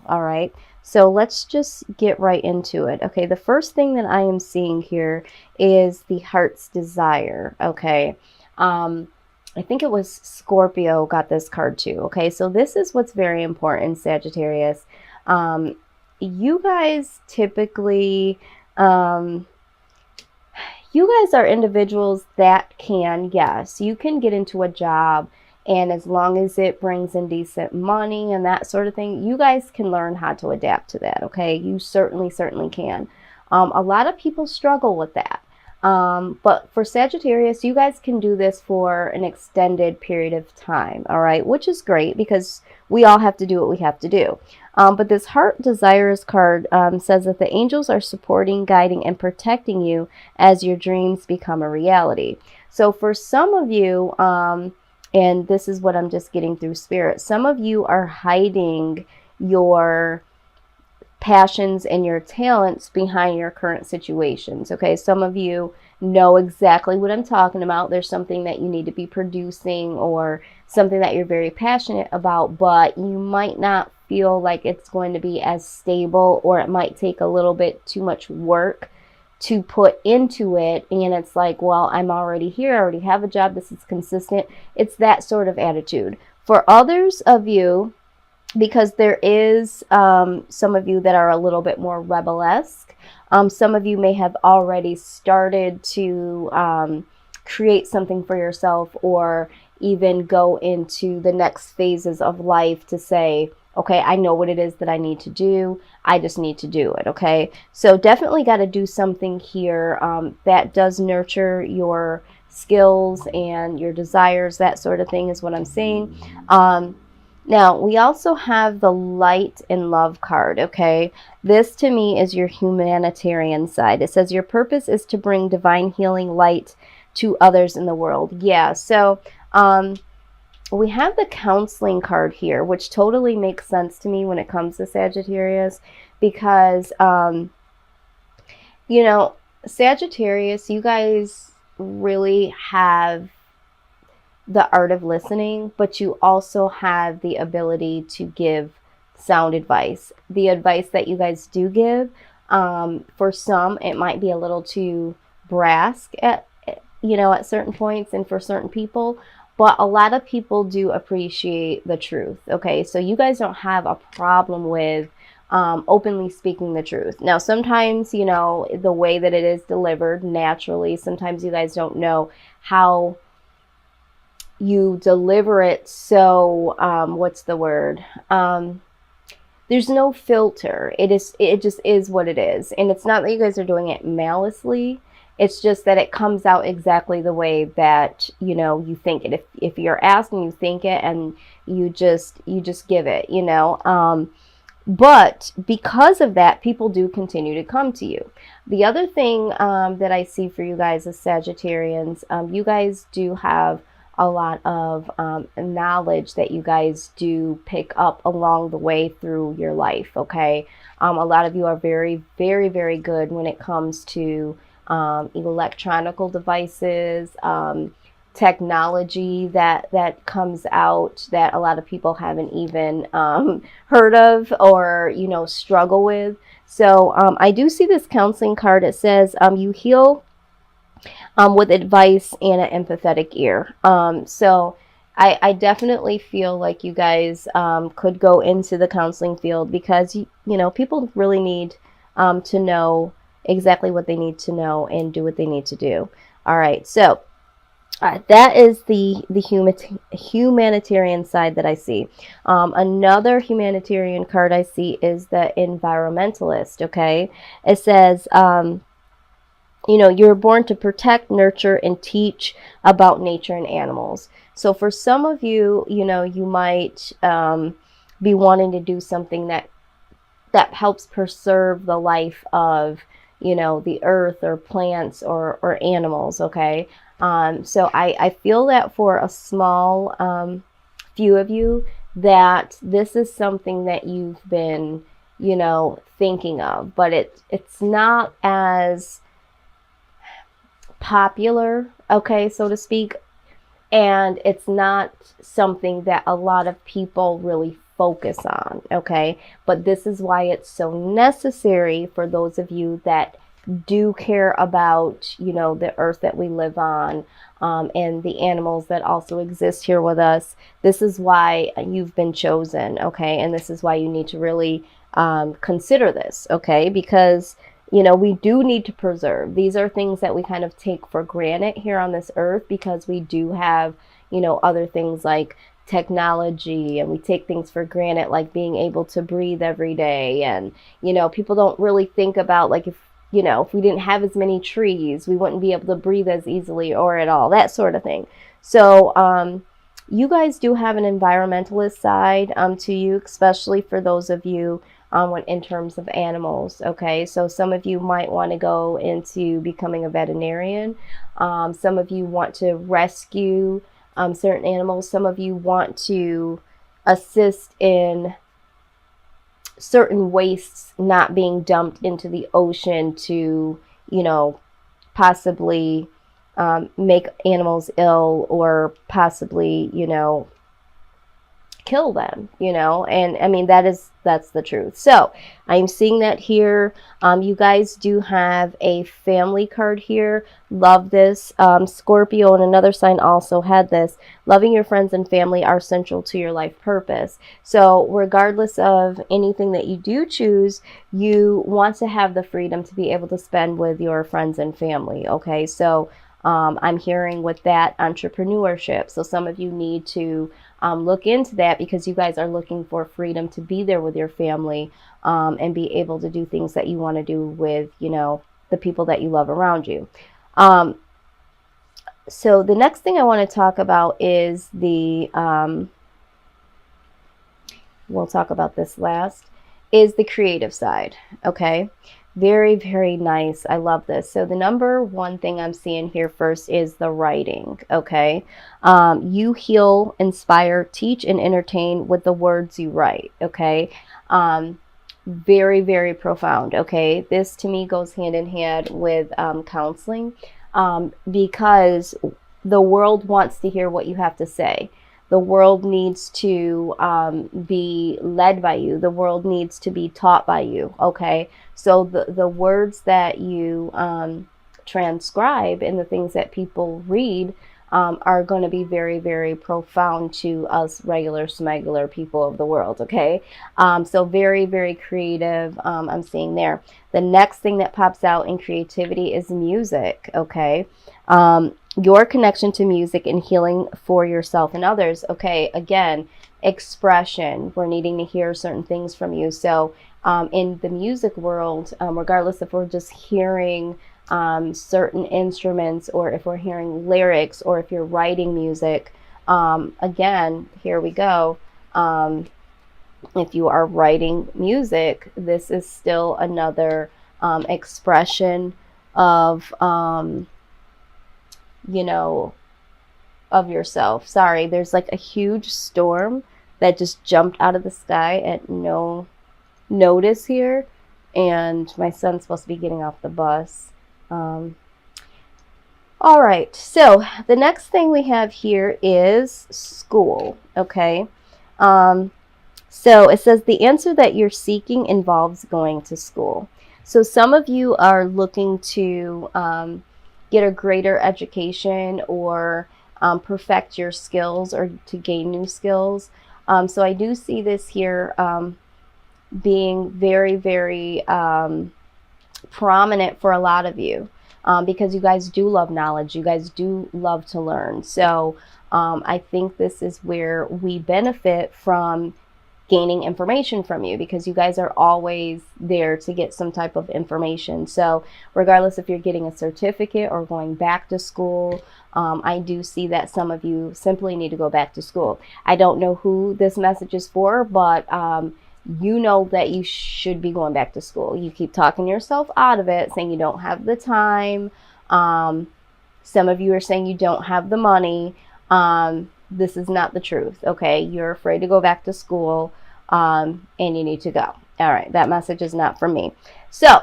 All right. So let's just get right into it. Okay. The first thing that I am seeing here is the heart's desire. Okay. I think it was Scorpio got this card too. Okay. So this is what's very important, Sagittarius. You guys typically, you guys are individuals that can, yes, you can get into a job, and as long as it brings in decent money and that sort of thing, you guys can learn how to adapt to that, okay? You certainly can. A lot of people struggle with that. But for Sagittarius, you guys can do this for an extended period of time, all right? Which is great because we all have to do what we have to do. But this Heart Desires card says that the angels are supporting, guiding, and protecting you as your dreams become a reality. So for some of you, and this is what I'm just getting through spirit, some of you are hiding your passions and your talents behind your current situations. Okay, some of you know exactly what I'm talking about. There's something that you need to be producing or something that you're very passionate about, but you might not feel like it's going to be as stable, or it might take a little bit too much work to put into it. And it's like, well, I'm already here, I already have a job, this is consistent. It's that sort of attitude. For others of you, because there is some of you that are a little bit more rebel-esque. Some of you may have already started to create something for yourself, or even go into the next phases of life to say, okay, I know what it is that I need to do. I just need to do it, okay? So definitely got to do something here that does nurture your skills and your desires, that sort of thing is what I'm saying. Now, we also have the Light and Love card, okay? This, to me, is your humanitarian side. It says, your purpose is to bring divine healing light to others in the world. Yeah, so we have the Counseling card here, which totally makes sense to me when it comes to Sagittarius, because, you know, Sagittarius, you guys really have the art of listening, but you also have the ability to give sound advice. The advice that you guys do give, for some, it might be a little too brash at, you know, at certain points, and for certain people, but a lot of people do appreciate the truth, okay? So you guys don't have a problem with openly speaking the truth. Now, sometimes, you know, the way that it is delivered naturally, sometimes you guys don't know how you deliver it. So what's the word, there's no filter. It just is what it is. And it's not that you guys are doing it maliciously, it's just that it comes out exactly the way that, you know, you think it. If you're asked and you think it, and you just give it, you know. But because of that, people do continue to come to you. The other thing that I see for you guys as Sagittarians, you guys do have a lot of knowledge that you guys do pick up along the way through your life, okay? A lot of you are very good when it comes to electronical devices, technology that comes out that a lot of people haven't even heard of, or, you know, struggle with. So I do see this Counseling card. It says you heal with advice and an empathetic ear. So I definitely feel like you guys could go into the counseling field, because, you know, people really need to know exactly what they need to know and do what they need to do. All right, so that is the humanitarian side that I see. Another humanitarian card I see is the Environmentalist, okay? It says, you know, you're born to protect, nurture, and teach about nature and animals. So for some of you, you know, you might be wanting to do something that helps preserve the life of, you know, the earth or plants or animals, okay? So I feel that for a small few of you, that this is something that you've been, you know, thinking of, but it's not as popular, okay, so to speak, and it's not something that a lot of people really focus on, okay? But this is why it's so necessary for those of you that do care about, you know, the earth that we live on, and the animals that also exist here with us. This is why you've been chosen, okay? And this is why you need to really consider this, okay? Because, you know, we do need to preserve. These are things that we kind of take for granted here on this earth because we do have, you know, other things like technology, and we take things for granted like being able to breathe every day. And, you know, people don't really think about, like, if, you know, if we didn't have as many trees, we wouldn't be able to breathe as easily or at all, that sort of thing. So you guys do have an environmentalist side to you, especially for those of you in terms of animals, okay? So some of you might want to go into becoming a veterinarian. Some of you want to rescue certain animals. Some of you want to assist in certain wastes not being dumped into the ocean to, you know, possibly make animals ill or possibly, you know, kill them, you know. And I mean, that's the truth. So I'm seeing that here. You guys do have a family card here. Love this. Scorpio and another sign also had this. Loving your friends and family are central to your life purpose. So regardless of anything that you do choose, you want to have the freedom to be able to spend with your friends and family, okay? So I'm hearing with that entrepreneurship. So some of you need to look into that because you guys are looking for freedom to be there with your family and be able to do things that you want to do with, you know, the people that you love around you. So the next thing I want to talk about is the, we'll talk about this last, is the creative side, okay? Very, very nice. I love this. So the number one thing I'm seeing here first is the writing, okay? You heal, inspire, teach, and entertain with the words you write, okay? Very, very profound, okay? This to me goes hand in hand with counseling because the world wants to hear what you have to say. The world needs to be led by you. The world needs to be taught by you, okay? So the words that you transcribe and the things that people read are going to be very, very profound to us regular smuggler people of the world, okay? So very, very creative, I'm seeing there. The next thing that pops out in creativity is music, okay? Your connection to music and healing for yourself and others. Okay, again, expression. We're needing to hear certain things from you. So in the music world, regardless if we're just hearing certain instruments or if we're hearing lyrics or if you're writing music, again, here we go. If you are writing music, this is still another expression of you know, of yourself. Sorry, there's like a huge storm that just jumped out of the sky at no notice here, and my son's supposed to be getting off the bus. All right, so the next thing we have here is school, okay? So it says the answer that you're seeking involves going to school. So some of you are looking to get a greater education or perfect your skills or to gain new skills. So I do see this here being very, very prominent for a lot of you because you guys do love knowledge. You guys do love to learn. So I think this is where we benefit from gaining information from you because you guys are always there to get some type of information. So regardless if you're getting a certificate or going back to school, I do see that some of you simply need to go back to school. I don't know who this message is for, but you know that you should be going back to school. You keep talking yourself out of it, saying you don't have the time. Some of you are saying you don't have the money. This is not the truth, okay? You're afraid to go back to school, and you need to go. All right, that message is not from me. So,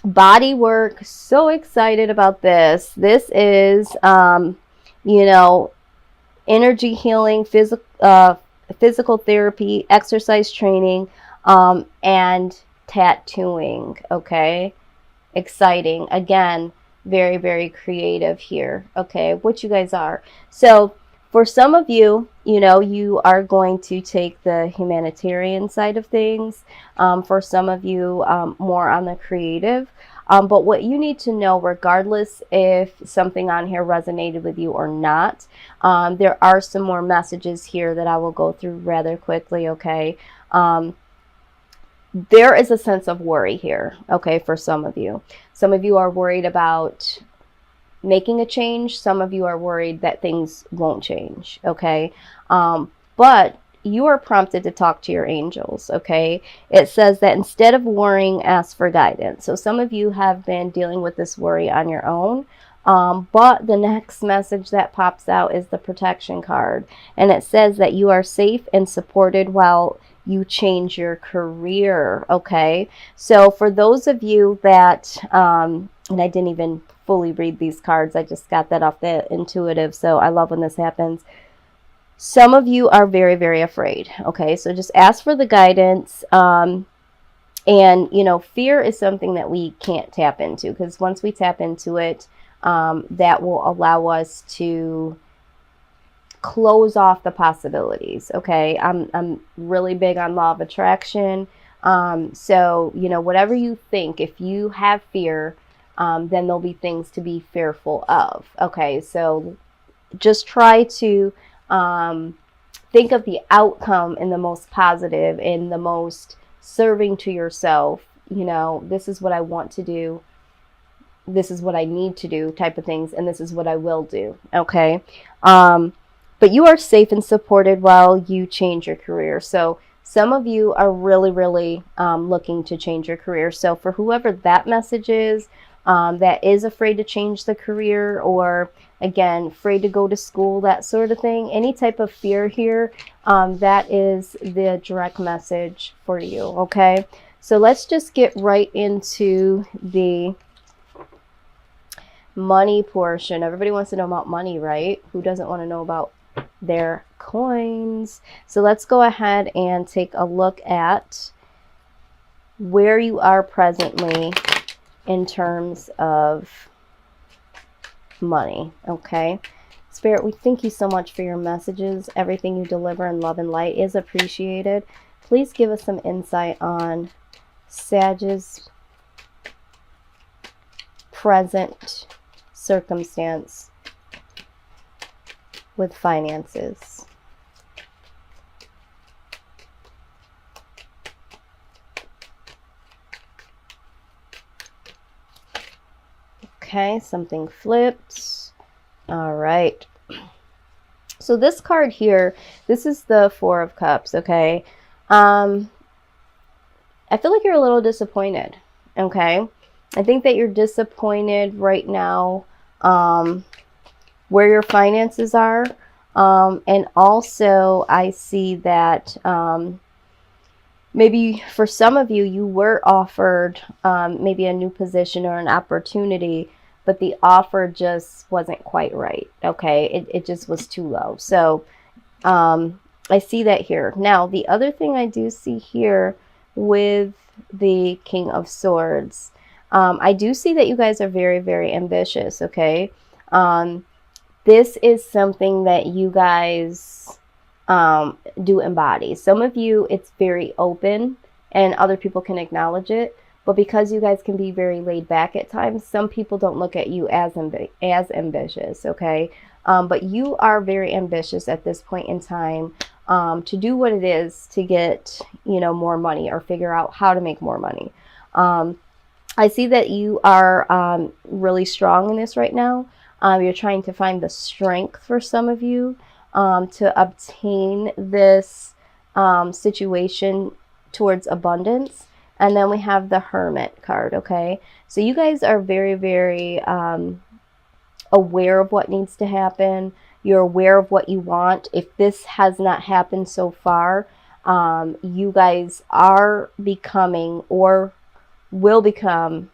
body work, so excited about this. This is, you know, energy healing, physical, physical therapy, exercise training, and tattooing. Okay, exciting. Again, very, very creative here. Okay, what you guys are. So for some of you, you know, you are going to take the humanitarian side of things. For some of you, more on the creative. But what you need to know, regardless if something on here resonated with you or not, there are some more messages here that I will go through rather quickly, okay? There is a sense of worry here, okay, for some of you. Some of you are worried about making a change. Some of you are worried that things won't change, okay? But you are prompted to talk to your angels, okay? It says that instead of worrying, ask for guidance. So some of you have been dealing with this worry on your own. But the next message that pops out is the protection card. And it says that you are safe and supported while you change your career, okay? So for those of you that, and I didn't even fully read these cards, I just got that off the intuitive, so I love when this happens. Some of you are very, very afraid, okay? So just ask for the guidance. And, you know, fear is something that we can't tap into, because once we tap into it, that will allow us to close off the possibilities, okay? I'm really big on law of attraction. So, you know, whatever you think, if you have fear, then there'll be things to be fearful of, okay? So just try to think of the outcome in the most positive, in the most serving to yourself. You know, this is what I want to do, this is what I need to do type of things, and this is what I will do, okay? But you are safe and supported while you change your career. So some of you are really, really looking to change your career. So for whoever that message is, that is afraid to change the career, or again, afraid to go to school, that sort of thing, any type of fear here, that is the direct message for you, okay? So let's just get right into the money portion. Everybody wants to know about money, right? Who doesn't want to know about their coins? So let's go ahead and take a look at where you are presently in terms of money, okay? Spirit, we thank you so much for your messages. Everything you deliver in love and light is appreciated. Please give us some insight on Sag's present circumstance with finances. Okay, something flipped. All right. So this card here, this is the Four of Cups, okay? I feel like you're a little disappointed, okay? I think that you're disappointed right now where your finances are. And also I see that maybe for some of you, you were offered maybe a new position or an opportunity, but the offer just wasn't quite right, okay? It just was too low. So I see that here. Now, the other thing I do see here with the King of Swords, I do see that you guys are very, very ambitious, okay? This is something that you guys do embody. Some of you, it's very open and other people can acknowledge it. But because you guys can be very laid back at times, some people don't look at you as ambitious, okay? But you are very ambitious at this point in time to do what it is to get, you know, more money, or figure out how to make more money. I see that you are really strong in this right now. You're trying to find the strength, for some of you, to obtain this situation towards abundance. And then we have the Hermit card, okay? So you guys are very, very aware of what needs to happen. You're aware of what you want. If this has not happened so far, you guys are becoming, or will become,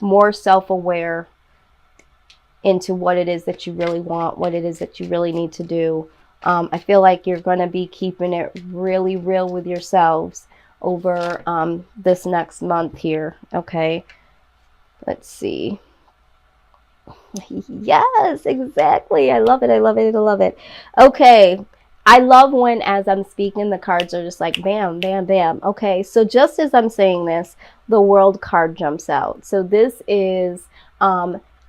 more self-aware into what it is that you really want, what it is that you really need to do, I feel like you're going to be keeping it really real with yourselves over this next month here, okay? Let's see. Yes, exactly. I love it. I love it. I love it. Okay. I love when, as I'm speaking, the cards are just like bam, bam, bam. Okay. So just as I'm saying this, the World card jumps out. So this is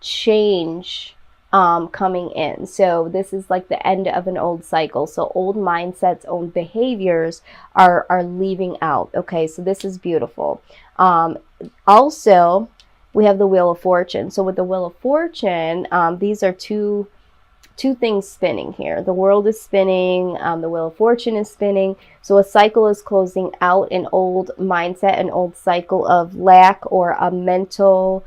change coming in. So this is like the end of an old cycle. So old mindsets, old behaviors are leaving out. Okay. So this is beautiful. Also, we have the Wheel of Fortune. So with the Wheel of Fortune, these are two things spinning here. The world is spinning, the Wheel of Fortune is spinning. So a cycle is closing out, an old mindset, an old cycle of lack, or a mental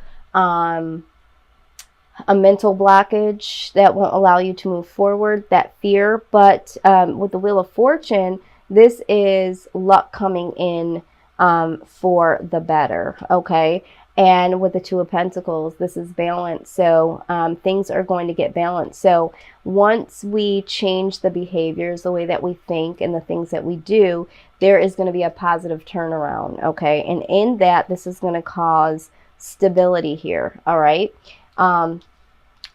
blockage that won't allow you to move forward, that fear. But with the Wheel of Fortune, this is luck coming in for the better, okay? And with the Two of Pentacles, this is balance. So things are going to get balanced. So once we change the behaviors, the way that we think and the things that we do, there is going to be a positive turnaround, okay? And in that, this is going to cause stability here, all right?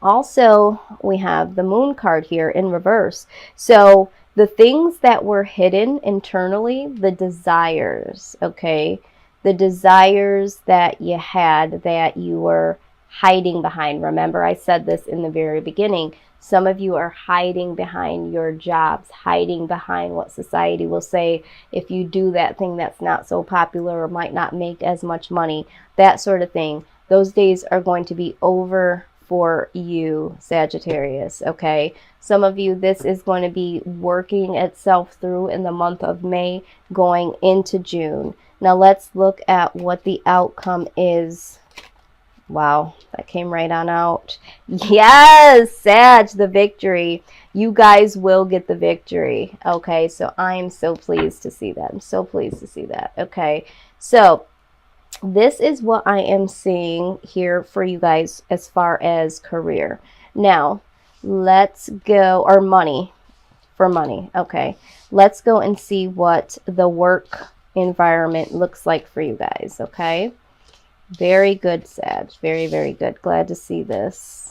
Also, we have the Moon card here in reverse. So the things that were hidden internally, the desires, okay? The desires that you had that you were hiding behind. Remember, I said this in the very beginning. Some of you are hiding behind your jobs, hiding behind what society will say if you do that thing that's not so popular or might not make as much money, that sort of thing. Those days are going to be over for you, Sagittarius, okay? Some of you, this is going to be working itself through in the month of May, going into June. Now let's look at what the outcome is. Wow, that came right on out. Yes, Sag, the victory. You guys will get the victory. Okay, so I am so pleased to see that. I'm so pleased to see that. Okay, so this is what I am seeing here for you guys as far as career. Now, let's go, or money, for money. Okay, let's go and see what the work environment looks like for you guys, okay? Very good, Sag. Very, very good. Glad to see this.